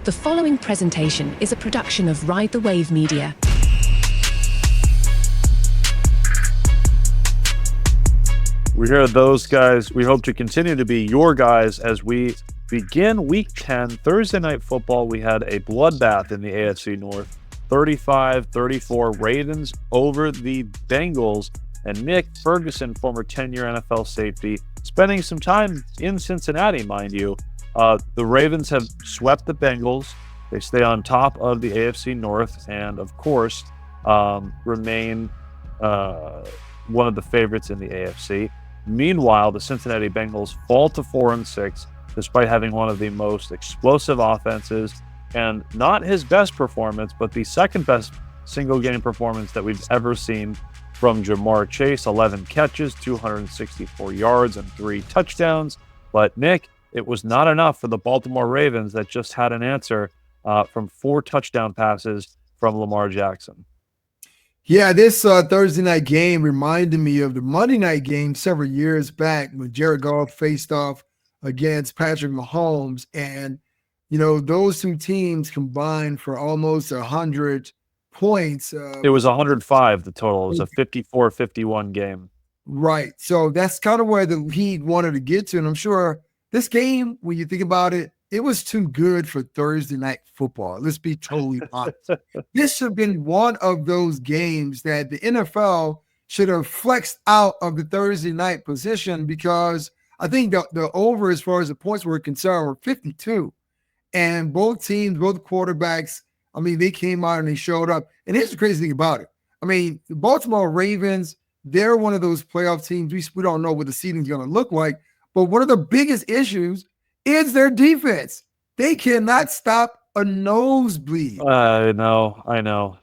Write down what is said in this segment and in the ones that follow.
The following presentation is a production of Ride the Wave Media. We're here, those guys. We hope to continue to be your guys as we begin Week 10, Thursday Night Football. We had a bloodbath in the AFC North, 35-34 Ravens over the Bengals. And Nick Ferguson, former 10-year NFL safety, spending some time in Cincinnati, mind you. The Ravens have swept the Bengals. They stay on top of the AFC North and, of course, remain one of the favorites in the AFC. Meanwhile, the Cincinnati Bengals fall to 4-6, despite having one of the most explosive offenses and not his best performance, but the second best single-game performance that we've ever seen from Jamar Chase. 11 catches, 264 yards, and 3 touchdowns. But, Nick, it was not enough for the Baltimore Ravens that just had an answer from 4 touchdown passes from Lamar Jackson. Yeah, this Thursday night game reminded me of the Monday night game several years back when Jared Goff faced off against Patrick Mahomes. And, you know, those two teams combined for almost 100 points. It was 105, the total. It was a 54-51 game. Right. So that's kind of where the Heat wanted to get to. And I'm sure this game, when you think about it, it was too good for Thursday night football. Let's be totally honest. This should have been one of those games that the NFL should have flexed out of the Thursday night position, because I think the over, as far as the points were concerned, were 52. And both teams, both quarterbacks, I mean, they came out and they showed up. And here's the crazy thing about it. I mean, the Baltimore Ravens, they're one of those playoff teams. We don't know what the seeding is going to look like. But one of the biggest issues is their defense. They cannot stop a nosebleed. I know.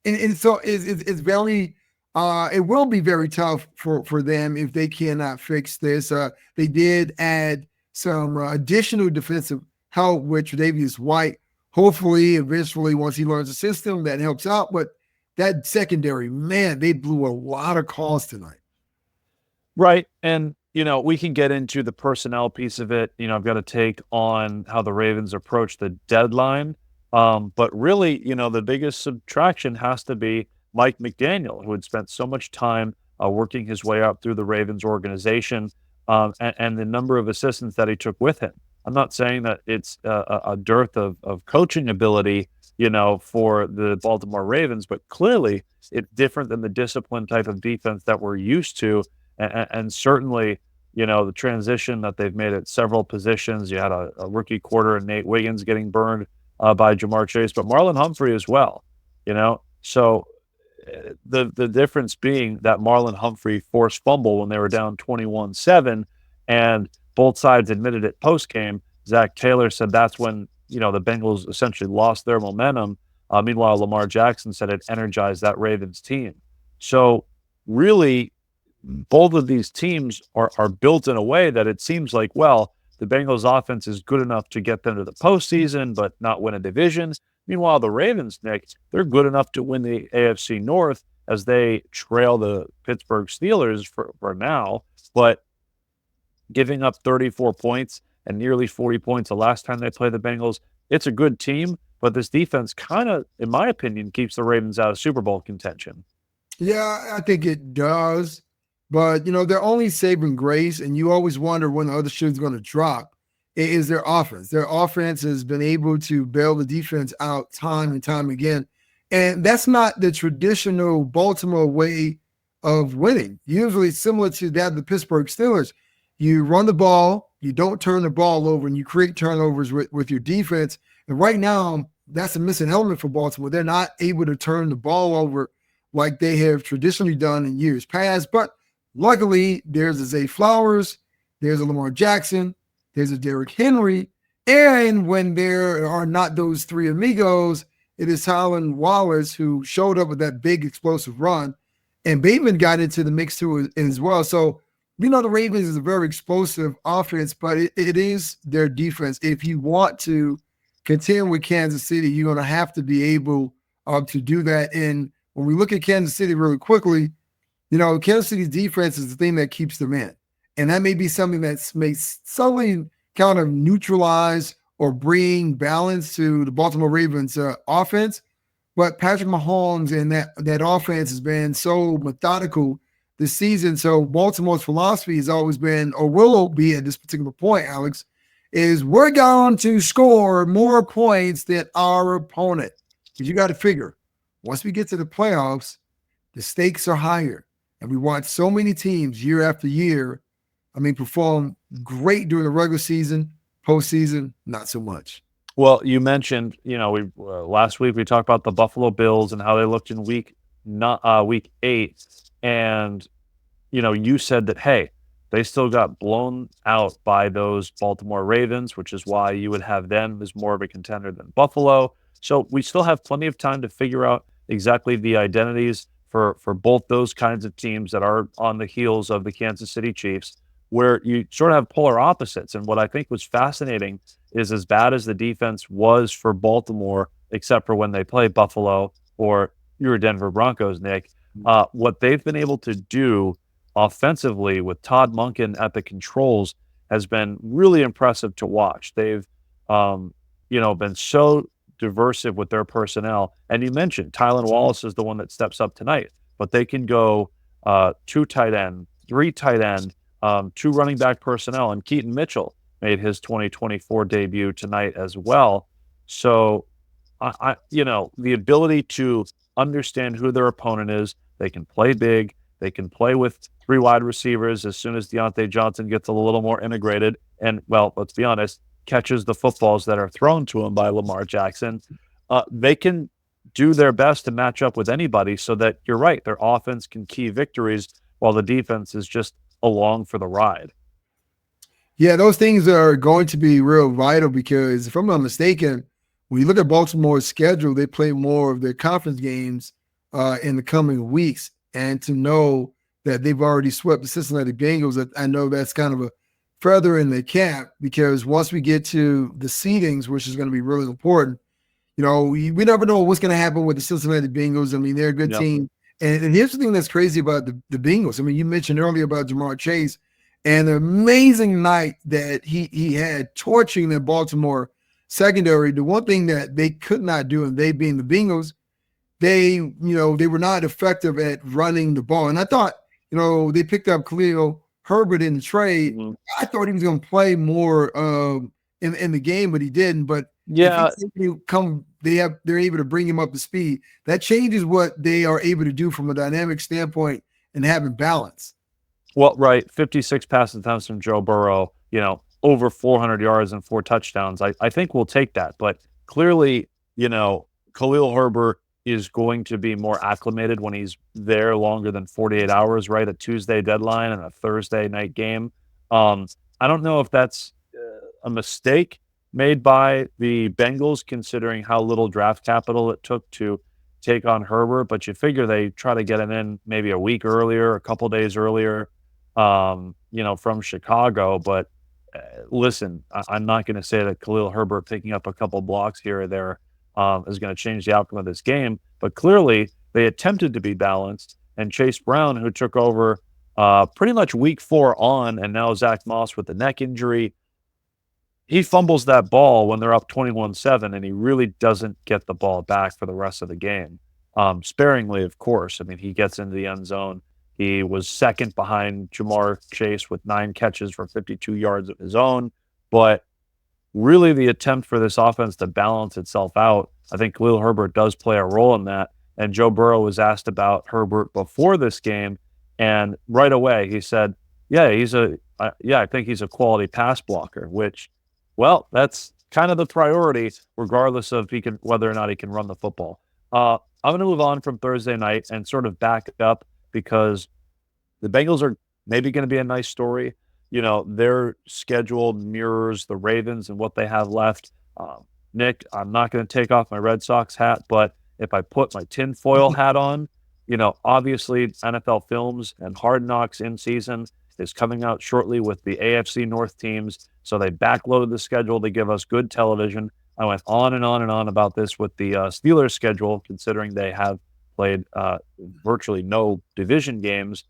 And so it's very, it will be very tough for them if they cannot fix this. They did add some additional defensive help with Tre'Davious White. Hopefully, eventually, once he learns the system, that helps out. But that secondary, man, they blew a lot of calls tonight. Right. And, you know, we can get into the personnel piece of it. You know, I've got a take on how the Ravens approach the deadline. But really, you know, the biggest subtraction has to be Mike McDaniel, who had spent so much time working his way up through the Ravens organization, and the number of assistants that he took with him. I'm not saying that it's a dearth of coaching ability, you know, for the Baltimore Ravens, but clearly it's different than the disciplined type of defense that we're used to. And certainly, you know, the transition that they've made at several positions. You had a rookie quarter and Nate Wiggins getting burned by Jamar Chase, but Marlon Humphrey as well, you know. So the difference being that Marlon Humphrey forced fumble when they were down 21-7, and both sides admitted it post-game. Zach Taylor said that's when, you know, the Bengals essentially lost their momentum. Meanwhile, Lamar Jackson said it energized that Ravens team. So really, both of these teams are built in a way that it seems like, well, the Bengals offense is good enough to get them to the postseason, but not win a division. Meanwhile, the Ravens, Nick, they're good enough to win the AFC North as they trail the Pittsburgh Steelers for now. But giving up 34 points and nearly 40 points the last time they played the Bengals, it's a good team, but this defense kind of, in my opinion, keeps the Ravens out of Super Bowl contention. Yeah, I think it does. But, you know, their only saving grace, and you always wonder when the other shoe's going to drop, is their offense. Their offense has been able to bail the defense out time and time again. And that's not the traditional Baltimore way of winning. Usually similar to that of the Pittsburgh Steelers. You run the ball, you don't turn the ball over, and you create turnovers with your defense. And right now, that's a missing element for Baltimore. They're not able to turn the ball over like they have traditionally done in years past. But luckily, there's a Zay Flowers, there's a Lamar Jackson, there's a Derrick Henry, and when there are not those three amigos, it is Tylan Wallace who showed up with that big explosive run, and Bateman got into the mix too as well. So, you know, the Ravens is a very explosive offense, but it is their defense. If you want to contend with Kansas City, you're going to have to be able to do that. And when we look at Kansas City really quickly, you know, Kansas City's defense is the thing that keeps them in. And that may be something that may suddenly kind of neutralize or bring balance to the Baltimore Ravens offense. But Patrick Mahomes and that offense has been so methodical this season. So Baltimore's philosophy has always been, or will be at this particular point, Alex, is we're going to score more points than our opponent. Because you got to figure, once we get to the playoffs, the stakes are higher. And we watch so many teams year after year, perform great during the regular season, postseason, not so much. Well, you mentioned, we last week we talked about the Buffalo Bills and how they looked in week 8, and you said that, hey, they still got blown out by those Baltimore Ravens, which is why you would have them as more of a contender than Buffalo. So we still have plenty of time to figure out exactly the identities for both those kinds of teams that are on the heels of the Kansas City Chiefs, where you sort of have polar opposites. And what I think was fascinating is, as bad as the defense was for Baltimore, except for when they play Buffalo or your Denver Broncos, Nick, what they've been able to do offensively with Todd Monken at the controls has been really impressive to watch. They've, been so diversive with their personnel. And you mentioned Tylan Wallace is the one that steps up tonight, but they can go 2 tight end, 3 tight end, 2 running back personnel, and Keaton Mitchell made his 2024 debut tonight as well. So, the ability to understand who their opponent is, they can play big, they can play with 3 wide receivers as soon as Deontay Johnson gets a little more integrated and, well, let's be honest, catches the footballs that are thrown to him by Lamar Jackson. They can do their best to match up with anybody so that, you're right, their offense can key victories while the defense is just along for the ride. Yeah, those things are going to be real vital because, if I'm not mistaken, when you look at Baltimore's schedule, they play more of their conference games in the coming weeks. And to know that they've already swept the Cincinnati Bengals, I know that's kind of a feather in the cap, because once we get to the seedings, which is going to be really important, we never know what's going to happen with the Cincinnati Bengals. They're a good team. And here's the thing that's crazy about the Bengals. You mentioned earlier about Jamar Chase and the amazing night that he had torching the Baltimore secondary. The one thing that they could not do, and they being the Bengals, they were not effective at running the ball. And I thought, they picked up Khalil Herbert in the trade. Mm-hmm. I thought he was going to play more in the game, but he didn't. But yeah, they're able to bring him up to speed. That changes what they are able to do from a dynamic standpoint and having balance. Well, right, 56 pass attempts from Joe Burrow, over 400 yards and 4 touchdowns. I think we'll take that. But clearly, Khalil Herbert is going to be more acclimated when he's there longer than 48 hours, right? A Tuesday deadline and a Thursday night game. I don't know if that's a mistake made by the Bengals, considering how little draft capital it took to take on Herbert, but you figure they try to get him in maybe a week earlier, a couple days earlier, from Chicago. But listen, I'm not going to say that Khalil Herbert picking up a couple blocks here or there is going to change the outcome of this game. But clearly, they attempted to be balanced, and Chase Brown, who took over pretty much week 4 on, and now Zach Moss with the neck injury, he fumbles that ball when they're up 21-7, and he really doesn't get the ball back for the rest of the game. Sparingly, of course. He gets into the end zone. He was second behind Jamar Chase with 9 catches for 52 yards of his own. But really, the attempt for this offense to balance itself out, I think Khalil Herbert does play a role in that. And Joe Burrow was asked about Herbert before this game, and right away he said, I think he's a quality pass blocker, which, well, that's kind of the priority, regardless of whether or not he can run the football. I'm going to move on from Thursday night and sort of back up, because the Bengals are maybe going to be a nice story. Their schedule mirrors the Ravens and what they have left. Nick, I'm not going to take off my Red Sox hat, but if I put my tinfoil hat on, obviously NFL Films and Hard Knocks in season is coming out shortly with the AFC North teams. So they backloaded the schedule to give us good television. I went on and on and on about this with the Steelers schedule, considering they have played virtually no division games.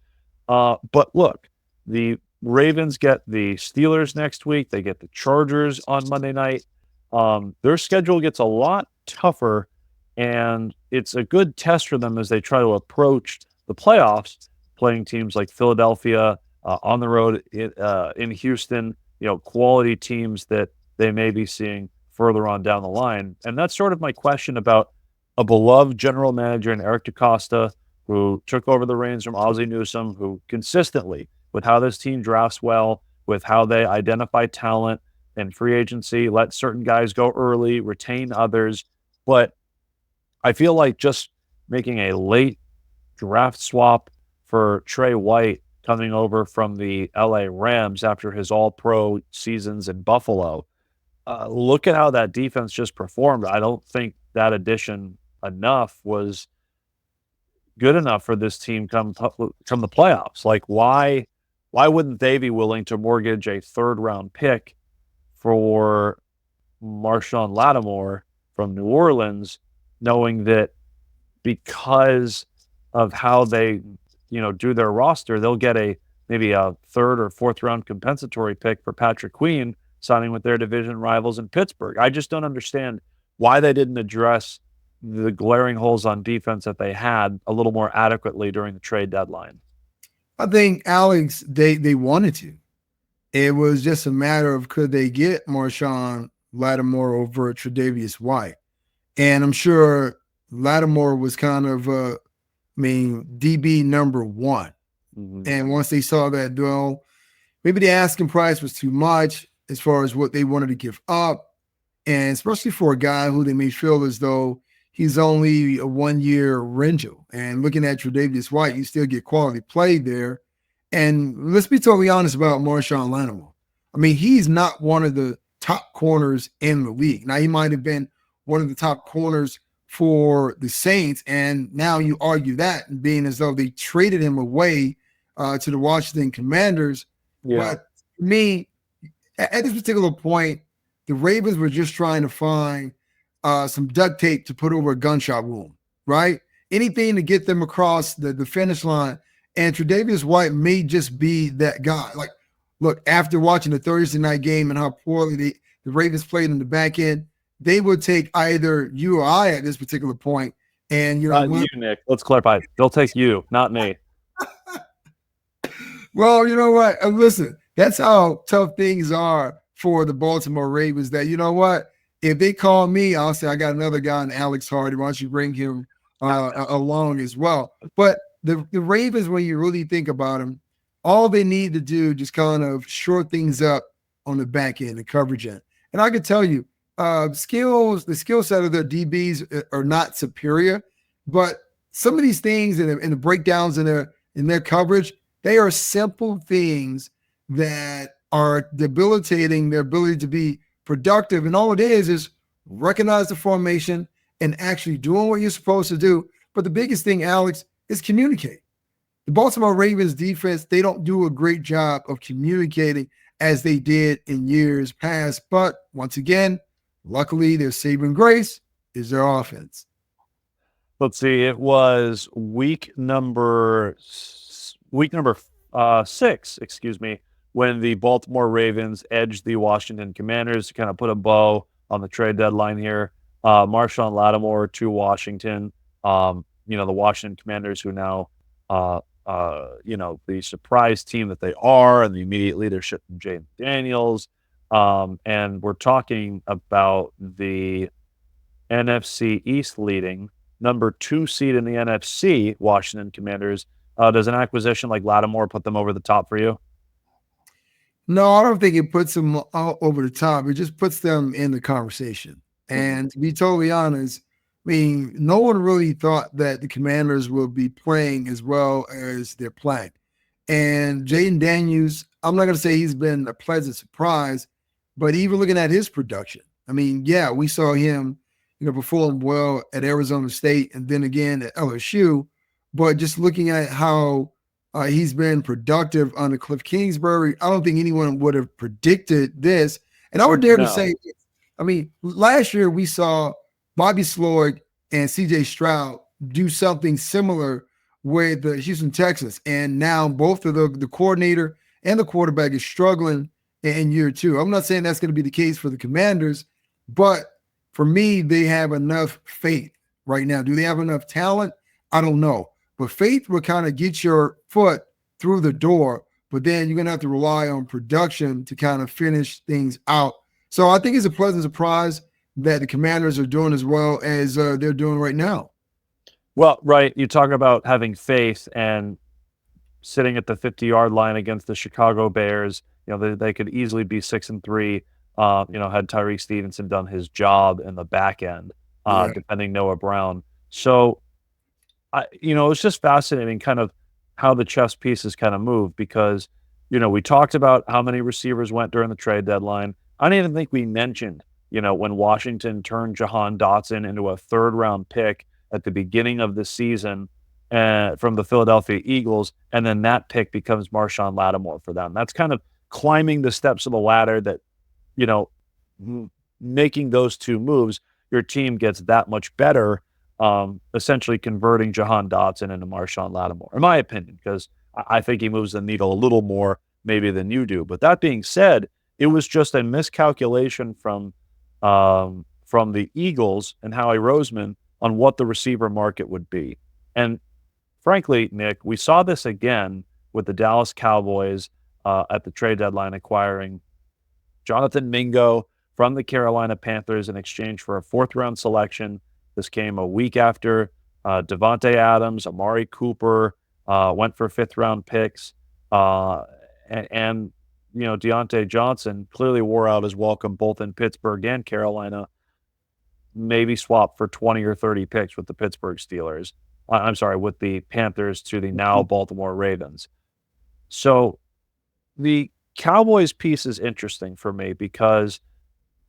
But look, the Ravens get the Steelers next week. They get the Chargers on Monday night. their schedule gets a lot tougher, and it's a good test for them as they try to approach the playoffs, playing teams like Philadelphia on the road in Houston, quality teams that they may be seeing further on down the line. And that's sort of my question about a beloved general manager in Eric DaCosta, who took over the reins from Ozzie Newsome, who consistently, with how this team drafts well, with how they identify talent and free agency, let certain guys go early, retain others. But I feel like just making a late draft swap for Trey White coming over from the LA Rams after his all-pro seasons in Buffalo, look at how that defense just performed. I don't think that addition was good enough for this team come the playoffs. Like, why wouldn't they be willing to mortgage a third-round pick for Marshawn Lattimore from New Orleans, knowing that because of how they, do their roster, they'll get maybe a third or fourth round compensatory pick for Patrick Queen signing with their division rivals in Pittsburgh. I just don't understand why they didn't address the glaring holes on defense that they had a little more adequately during the trade deadline. I think, Alex, they wanted to. It was just a matter of could they get Marshawn Lattimore over Tre'Davious White. And I'm sure Lattimore was kind of, DB number one. Mm-hmm. And once they saw that, well, maybe the asking price was too much as far as what they wanted to give up. And especially for a guy who they may feel as though he's only a 1-year rental. And looking at Tre'Davious White, you still get quality play there. And let's be totally honest about Marshawn Lattimore. He's not one of the top corners in the league. Now, he might have been one of the top corners for the Saints, and now you argue that, being as though they traded him away to the Washington Commanders. Yeah. But for me, at this particular point, the Ravens were just trying to find some duct tape to put over a gunshot wound, right? Anything to get them across the finish line. And Tre'Davious White may just be that guy. Like, look, after watching the Thursday night game and how poorly the Ravens played in the back end, they would take either you or I at this particular point. And not you, Nick. Let's clarify. They'll take you, not me. Well, you know what? Listen, that's how tough things are for the Baltimore Ravens. That, you know what? If they call me, I'll say I got another guy in Alex Hardy. Why don't you bring him along as well? But the Ravens, when you really think about them, all they need to do just kind of shore things up on the back end, the coverage end. And I can tell you, the skill set of their DBs are not superior, but some of these things and the breakdowns in their coverage, they are simple things that are debilitating their ability to be productive. And all it is recognize the formation and actually doing what you're supposed to do. But the biggest thing, Alex, is communicate. The Baltimore Ravens defense, they don't do a great job of communicating as they did in years past. But once again, luckily, their saving grace is their offense. Let's see. It was week number 6, when the Baltimore Ravens edged the Washington Commanders to kind of put a bow on the trade deadline here. Marshawn Lattimore to Washington. The Washington Commanders, who now, the surprise team that they are, and the immediate leadership from Jay Daniels. And we're talking about the NFC East leading number 2 seed in the NFC, Washington Commanders. Does an acquisition like Lattimore put them over the top for you? No, I don't think it puts them over the top. It just puts them in the conversation. And to be totally honest, no one really thought that the Commanders would be playing as well as they're playing. And Jaden Daniels, I'm not going to say he's been a pleasant surprise, but even looking at his production, we saw him, perform well at Arizona State and then again at LSU. But just looking at how he's been productive under Cliff Kingsbury, I don't think anyone would have predicted this. And I would dare to say, last year we saw Bobby Sloyd and CJ Stroud do something similar with the Houston Texans. And now both of the coordinator and the quarterback is struggling in year 2. I'm not saying that's going to be the case for the Commanders, But for me, they have enough faith right now. Do they have enough talent? I don't know. But faith will kind of get your foot through the door, but then you're going to have to rely on production to kind of finish things out. So I think it's a pleasant surprise that the Commanders are doing as well as they're doing right now. Well, right. You talk about having faith and sitting at the 50-yard line against the Chicago Bears. They could easily be 6-3. Had Tyreek Stevenson done his job in the back end, defending Noah Brown. So, it's just fascinating kind of how the chess pieces kind of move because, we talked about how many receivers went during the trade deadline. I don't even think we mentioned, when Washington turned Jahan Dotson into a third-round pick at the beginning of the season from the Philadelphia Eagles, and then that pick becomes Marshawn Lattimore for them. That's kind of climbing the steps of the ladder that, making those two moves, your team gets that much better, essentially converting Jahan Dotson into Marshawn Lattimore, in my opinion, because I think he moves the needle a little more maybe than you do. But that being said, it was just a miscalculation from the Eagles and Howie Roseman on what the receiver market would be. And frankly, Nick, we saw this again with the Dallas Cowboys at the trade deadline acquiring Jonathan Mingo from the Carolina Panthers in exchange for a fourth-round selection. This came a week after Devontae Adams, Amari Cooper went for fifth-round picks. And Deontay Johnson clearly wore out his welcome both in Pittsburgh and Carolina, maybe swap for 20 or 30 picks with the Pittsburgh Steelers. I'm sorry, with the Panthers to the now Baltimore Ravens. So the Cowboys piece is interesting for me because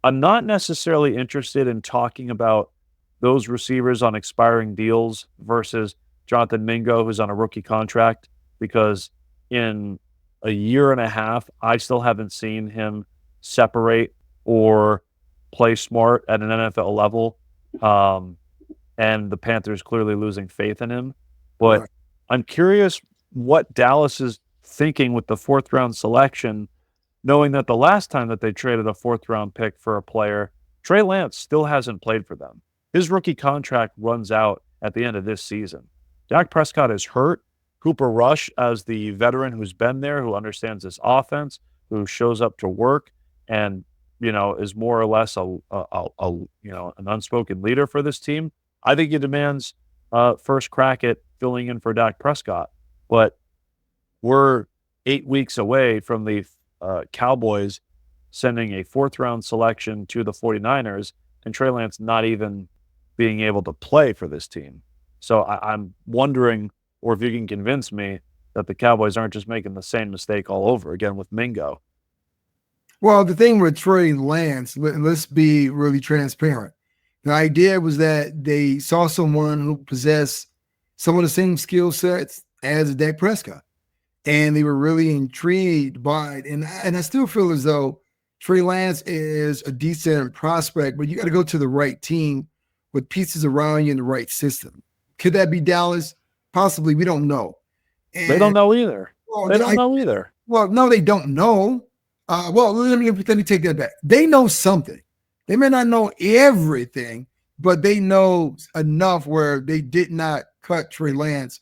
I'm not necessarily interested in talking about those receivers on expiring deals versus Jonathan Mingo, who's on a rookie contract, because in a year and a half, I still haven't seen him separate or play smart at an NFL level. And the Panthers clearly losing faith in him. But I'm curious what Dallas is thinking with the fourth-round selection, knowing that the last time that they traded a fourth-round pick for a player, Trey Lance still hasn't played for them. His rookie contract runs out at the end of this season. Dak Prescott is hurt. Cooper Rush, as the veteran who's been there, who understands this offense, who shows up to work and, is more or less an unspoken leader for this team. I think he demands first crack at filling in for Dak Prescott. But we're 8 weeks away from the Cowboys sending a fourth-round selection to the 49ers and Trey Lance not even being able to play for this team. So I'm wondering, or if you can convince me, that the Cowboys aren't just making the same mistake all over again with Mingo. Well, the thing with Trey Lance, let's be really transparent. The idea was that they saw someone who possessed some of the same skill sets as Dak Prescott, and they were really intrigued by it. And I still feel as though Trey Lance is a decent prospect, but you got to go to the right team with pieces around you in the right system. Could that be Dallas? Possibly. We don't know. And, they don't know either. Well, they don't know either. Well, no, they don't know. Let me take that back. They know something. They may not know everything, but they know enough where they did not cut Trey Lance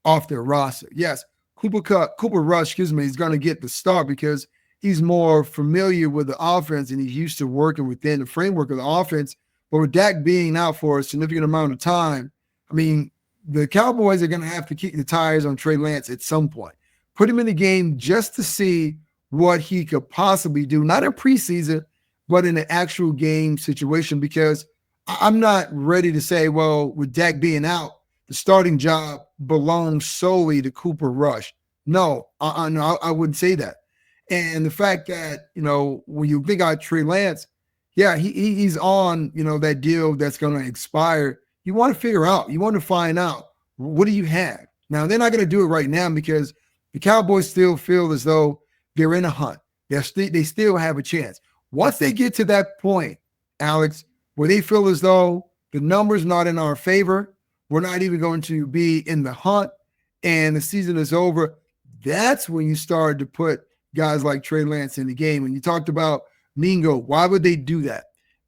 off their roster. Yes, Cooper Rush, is going to get the start because he's more familiar with the offense and he's used to working within the framework of the offense. But with Dak being out for a significant amount of time, I mean, the Cowboys are going to have to kick the tires on Trey Lance at some point. Put him in the game just to see what he could possibly do, not in preseason, but in an actual game situation, because I'm not ready to say, well, with Dak being out, the starting job belongs solely to Cooper Rush. No, I wouldn't say that. And the fact that, when you think about Trey Lance, yeah, he's on, that deal that's going to expire. You want to find out, what do you have? Now, they're not going to do it right now because the Cowboys still feel as though they're in a hunt. They still have a chance. Once they get to that point, Alex, where they feel as though the numbers not in our favor, we're not even going to be in the hunt, and the season is over, that's when you start to put guys like Trey Lance in the game. And you talked about Mingo. Why would they do that?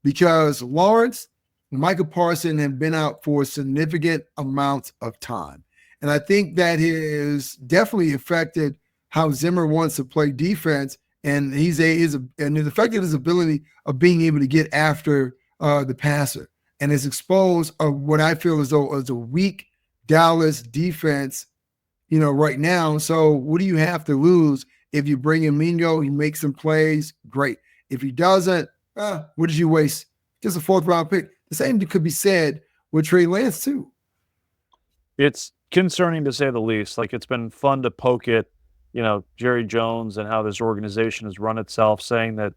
because Lawrence and Michael Parsons have been out for significant amounts of time. And I think that has definitely affected how Zimmer wants to play defense, and and it affected his ability of being able to get after the passer, and it's exposed what I feel as though is a weak Dallas defense, right now. So what do you have to lose if you bring in Mingo? He makes some plays, great. If he doesn't, what did you waste? Just a fourth-round pick. The same could be said with Trey Lance too. It's concerning to say the least. Like, it's been fun to poke at, Jerry Jones and how this organization has run itself, saying that,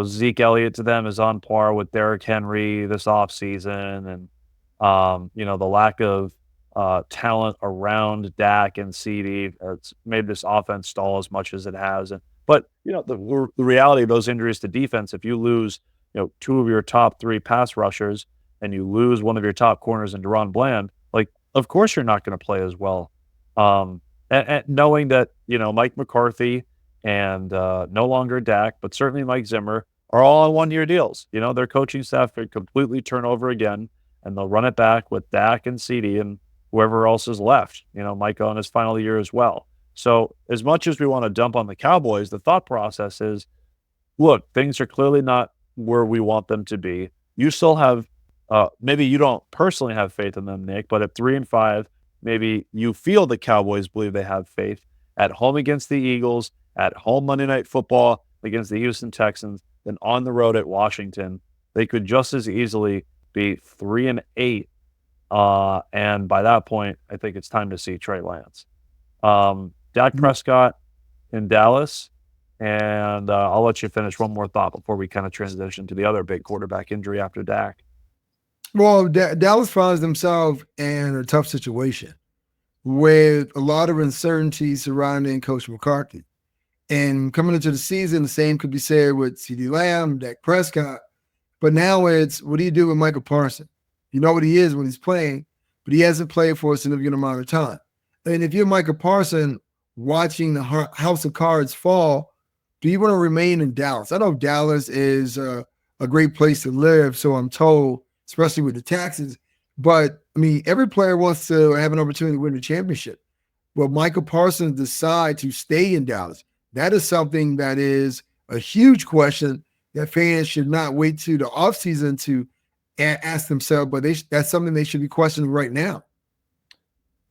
Zeke Elliott to them is on par with Derrick Henry this offseason, and, the lack of talent around Dak and CD, it's made this offense stall as much as it has. But the reality of those injuries to defense, if you lose, two of your top three pass rushers and you lose one of your top corners in Deron Bland, like, of course you're not going to play as well. And knowing that, Mike McCarthy and no longer Dak, but certainly Mike Zimmer are all on one-year deals. Their coaching staff could completely turn over again, and they'll run it back with Dak and CD and whoever else is left. Mike on his final year as well. So as much as we want to dump on the Cowboys, the thought process is, look, things are clearly not where we want them to be. You still have, maybe you don't personally have faith in them, Nick, but at 3-5, maybe you feel the Cowboys believe they have faith. At home against the Eagles, at home Monday Night Football against the Houston Texans, then on the road at Washington, they could just as easily be 3-8. And by that point, I think it's time to see Trey Lance. Dak Prescott in Dallas, and I'll let you finish one more thought before we kind of transition to the other big quarterback injury after Dak. Well, Dallas finds themselves in a tough situation with a lot of uncertainty surrounding Coach McCarthy. And coming into the season, the same could be said with CeeDee Lamb, Dak Prescott. But now it's, what do you do with Michael Parsons? You know what he is when he's playing, but he hasn't played for a significant amount of time. And if you're Michael Parsons watching the house of cards fall, do you want to remain in Dallas? I know Dallas is a great place to live, so I'm told, especially with the taxes. But, every player wants to have an opportunity to win the championship. Well, Michael Parsons decide to stay in Dallas. That is something that is a huge question that fans should not wait to the offseason to ask themselves, but that's something they should be questioning right now.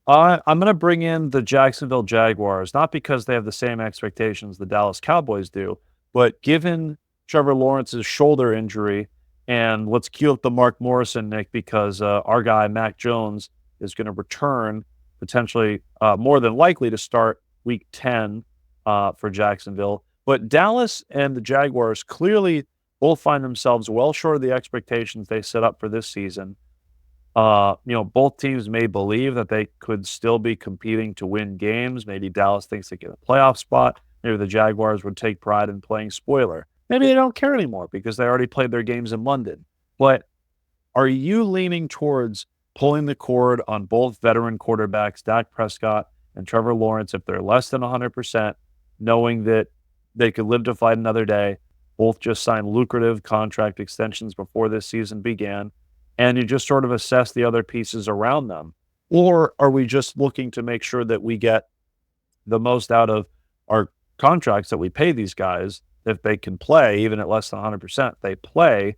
I'm going to bring in the Jacksonville Jaguars, not because they have the same expectations the Dallas Cowboys do, but given Trevor Lawrence's shoulder injury, and let's cue up the Mark Morrison, Nick, because our guy, Mac Jones, is going to return potentially more than likely to start week 10 for Jacksonville. But Dallas and the Jaguars clearly both find themselves well short of the expectations they set up for this season. Both teams may believe that they could still be competing to win games. Maybe Dallas thinks they get a playoff spot. Maybe the Jaguars would take pride in playing spoiler. Maybe they don't care anymore because they already played their games in London. But are you leaning towards pulling the cord on both veteran quarterbacks, Dak Prescott and Trevor Lawrence, if they're less than 100%, knowing that they could live to fight another day? Both just signed lucrative contract extensions before this season began, and you just sort of assess the other pieces around them? Or are we just looking to make sure that we get the most out of our contracts that we pay these guys? If they can play, even at less than 100%, they play.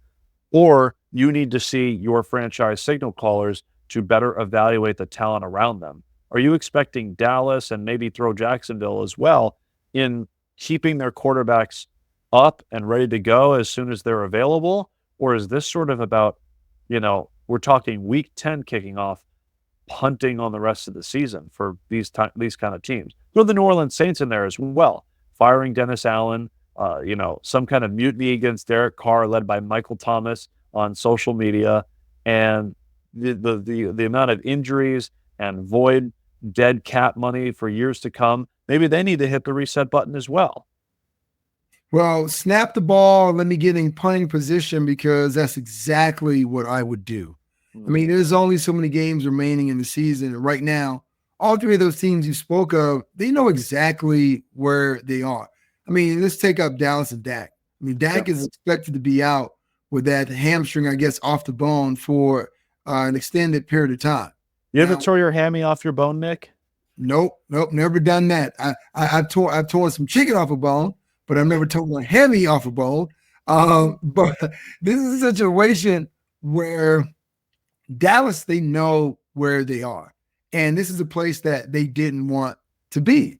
Or you need to see your franchise signal callers to better evaluate the talent around them. Are you expecting Dallas and maybe throw Jacksonville as well in keeping their quarterbacks up and ready to go as soon as they're available? Or is this sort of about, we're talking week 10 kicking off, punting on the rest of the season for these kind of teams? Throw the New Orleans Saints in there as well, firing Dennis Allen, some kind of mutiny against Derek Carr led by Michael Thomas on social media, and the amount of injuries and void dead cap money for years to come. Maybe they need to hit the reset button as well. Well, snap the ball, let me get in punting position, because that's exactly what I would do. There's only so many games remaining in the season. And right now, all three of those teams you spoke of, they know exactly where they are. Let's take up Dallas and Dak. Dak is expected to be out with that hamstring, I guess, off the bone for an extended period of time. You ever tore your hammy off your bone, Nick? Nope, never done that. I've torn some chicken off a bone, but I've never torn my hammy off a bone. But this is a situation where Dallas, they know where they are, and this is a place that they didn't want to be.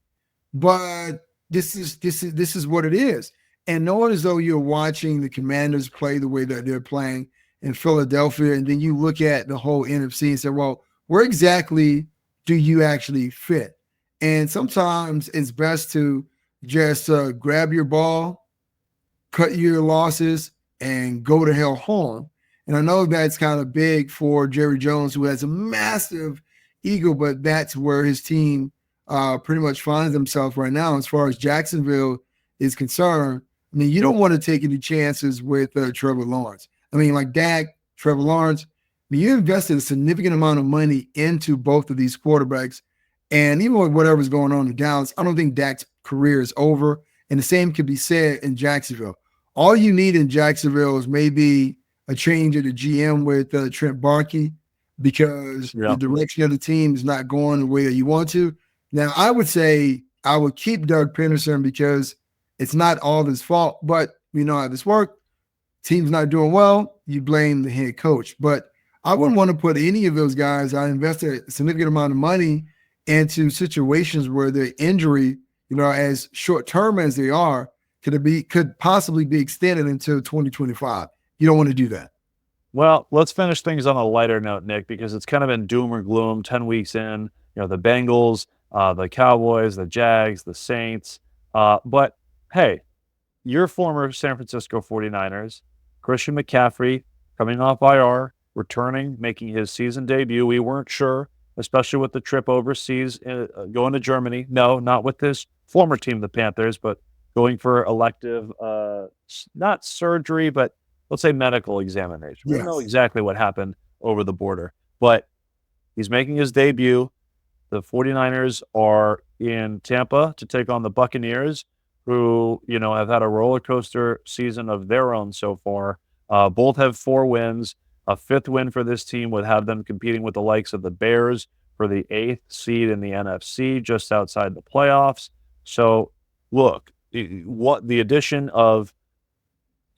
But this is what it is. And knowing as though you're watching the Commanders play the way that they're playing in Philadelphia, and then you look at the whole NFC and say, well, where exactly do you actually fit? And sometimes it's best to just grab your ball, cut your losses, and go to hell home. And I know that's kind of big for Jerry Jones, who has a massive ego, but that's where his team pretty much finds themselves right now. As far as Jacksonville is concerned, I mean, you don't want to take any chances with Trevor Lawrence. I mean, like Dak, Trevor Lawrence, I mean, you invested a significant amount of money into both of these quarterbacks. And even with whatever's going on in Dallas, I don't think Dak's career is over. And the same could be said in Jacksonville. All you need in Jacksonville is maybe a change of the GM with Trent Baalke, because the direction of the team is not going the way that you want to. Now, I would say I would keep Doug Peterson because it's not all his fault, but we know how this works. Team's not doing well, you blame the head coach. But I wouldn't want to put any of those guys. I invested a significant amount of money into situations where the injury, as short-term as they are, could possibly be extended until 2025. You don't want to do that. Well, let's finish things on a lighter note, Nick, because it's kind of been doom or gloom 10 weeks in. The Bengals, the Cowboys, the Jags, the Saints. But, hey, your former San Francisco 49ers, Christian McCaffrey, coming off IR, returning, making his season debut. We weren't sure, especially with the trip overseas, going to Germany. No, not with his former team, the Panthers, but going for elective, not surgery, but let's say medical examination. We don't know exactly what happened over the border, but he's making his debut. The 49ers are in Tampa to take on the Buccaneers, who, have had a roller coaster season of their own so far. Both have 4 wins. A 5th win for this team would have them competing with the likes of the Bears for the 8th seed in the NFC, just outside the playoffs. So, look, what the addition of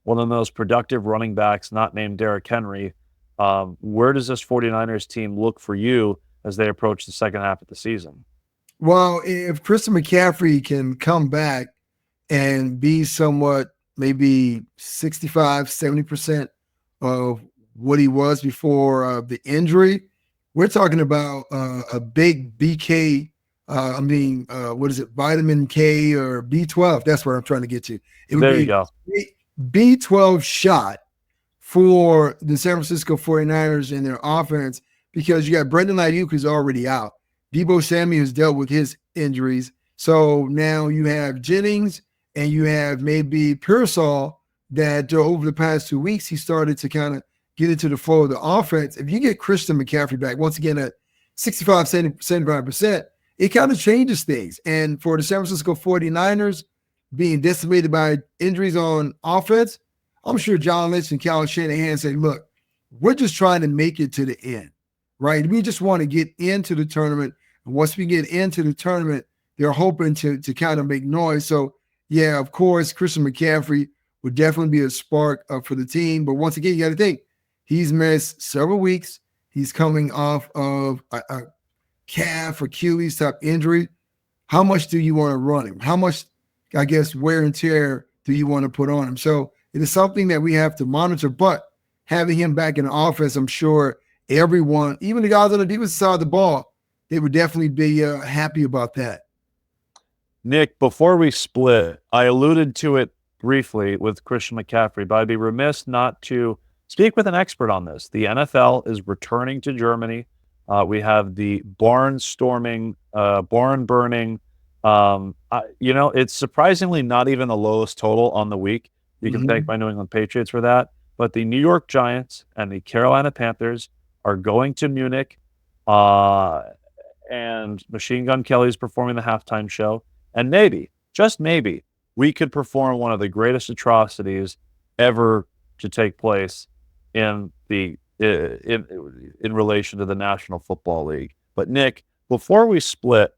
one of the most productive running backs, not named Derrick Henry, where does this 49ers team look for you as they approach the second half of the season? Well, if Christian McCaffrey can come back and be somewhat maybe 65, 70% of what he was before the injury, we're talking about a big BK, vitamin K or B12. That's what I'm trying to get to. It would there be you go. B12 shot for the San Francisco 49ers in their offense, because you got Brendan Ayuk, who's already out. Deebo Samuel has dealt with his injuries. So now you have Jennings and you have maybe Pearsall that over the past 2 weeks, he started to kind of get into the flow of the offense. If you get Christian McCaffrey back, once again, at 65, 75%, it kind of changes things. And for the San Francisco 49ers being decimated by injuries on offense, I'm sure John Lynch and Kyle Shanahan say, look, we're just trying to make it to the end, right? We just want to get into the tournament. And once we get into the tournament, they're hoping to kind of make noise. So, yeah, of course, Christian McCaffrey would definitely be a spark for the team. But once again, you got to think, he's missed several weeks. He's coming off of a calf or Achilles type injury. How much do you want to run him? How much, I guess, wear and tear do you want to put on him? So it is something that we have to monitor. But having him back in the offense, I'm sure everyone, even the guys on the defensive side of the ball, they would definitely be happy about that. Nick, before we split, I alluded to it briefly with Christian McCaffrey, but I'd be remiss not to speak with an expert on this. The NFL is returning to Germany. We have the barn burning. It's surprisingly not even the lowest total on the week. You can thank my New England Patriots for that. But the New York Giants and the Carolina Panthers are going to Munich, and Machine Gun Kelly's performing the halftime show. And maybe, just maybe, we could perform one of the greatest atrocities ever to take place in the in relation to the National Football League. But Nick, before we split,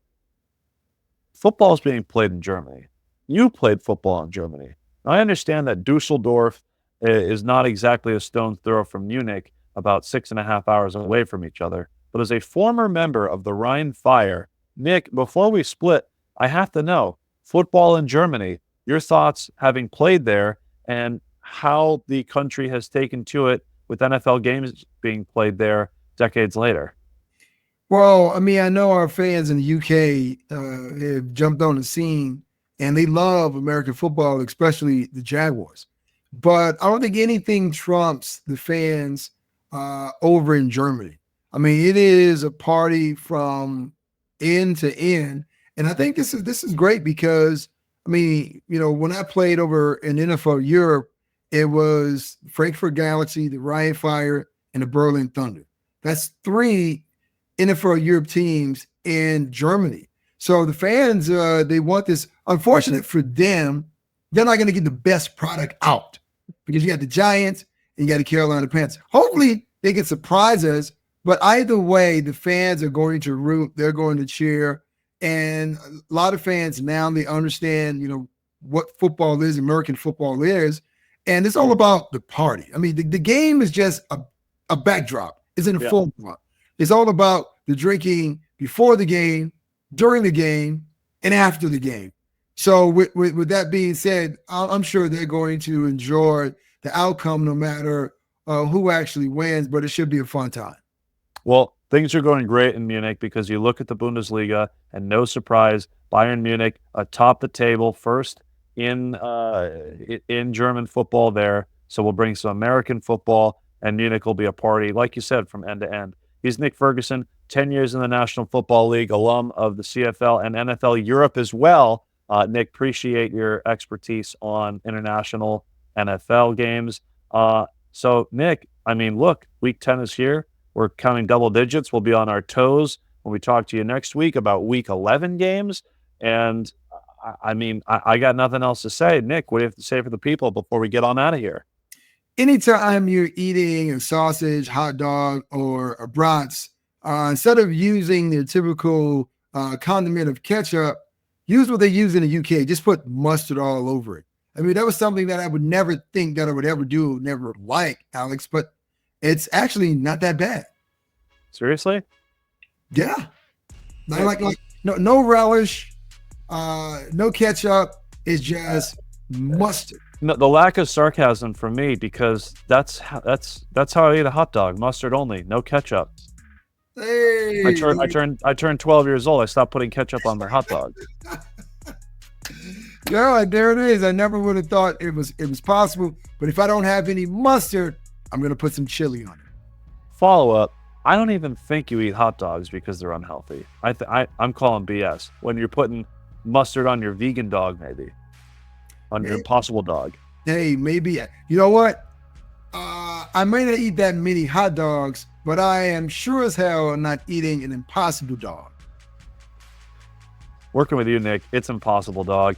football is being played in Germany. You played football in Germany. I understand that Dusseldorf is not exactly a stone's throw from Munich, about 6.5 hours away from each other. But as a former member of the Rhine Fire, Nick, before we split, I have to know, football in Germany, your thoughts having played there and how the country has taken to it with NFL games being played there decades later. Well, I mean, I know our fans in the UK have jumped on the scene and they love American football, especially the Jaguars. But I don't think anything trumps the fans over in Germany. I mean, it is a party from end to end. And I think this is great because, I mean, you know, when I played over in NFL Europe, it was Frankfurt Galaxy, the Rhine Fire, and the Berlin Thunder. That's 3 NFL Europe teams in Germany. So the fans, they want this. Unfortunate for them, they're not going to get the best product out because you got the Giants and you got the Carolina Panthers. Hopefully they can surprise us, but either way, the fans are going to root, they're going to cheer. And a lot of fans now, they understand, you know, what football is, American football is. And it's all about the party. I mean, the game is just a backdrop. It's in the forefront. It's all about the drinking before the game, during the game, and after the game. So with that being said, I'm sure they're going to enjoy the outcome no matter who actually wins, but it should be a fun time. Well, things are going great in Munich because you look at the Bundesliga and no surprise, Bayern Munich atop the table first in German football there. So we'll bring some American football and Munich will be a party, like you said, from end to end. He's Nick Ferguson, 10 years in the National Football League, alum of the CFL and NFL Europe as well. Nick, appreciate your expertise on international NFL games. So, Nick, I mean, look, Week 10 is here. We're counting double digits. We'll be on our toes when we talk to you next week about Week 11 games. And, I mean, I got nothing else to say. Nick, what do you have to say for the people before we get on out of here? Anytime you're eating a sausage, hot dog, or a brats, instead of using the typical condiment of ketchup, use what they use in the UK. Just put mustard all over it. I mean, that was something that I would never think that I would ever do, never like, Alex, but it's actually not that bad. Seriously? Yeah. Like no relish, no ketchup. It's just mustard. No, the lack of sarcasm from me because that's how I eat a hot dog, mustard only, no ketchup. Hey. I turned 12 years old. I stopped putting ketchup on my hot dog. Yeah, there it is. I never would have thought it was possible. But if I don't have any mustard, I'm gonna put some chili on it. Follow up. I don't even think you eat hot dogs because they're unhealthy. I'm calling BS. When you're putting mustard on your vegan dog, maybe on your Impossible dog. Hey, maybe. You know what? I may not eat that many hot dogs, but I am sure as hell not eating an Impossible dog. Working with you, Nick. It's Impossible dog.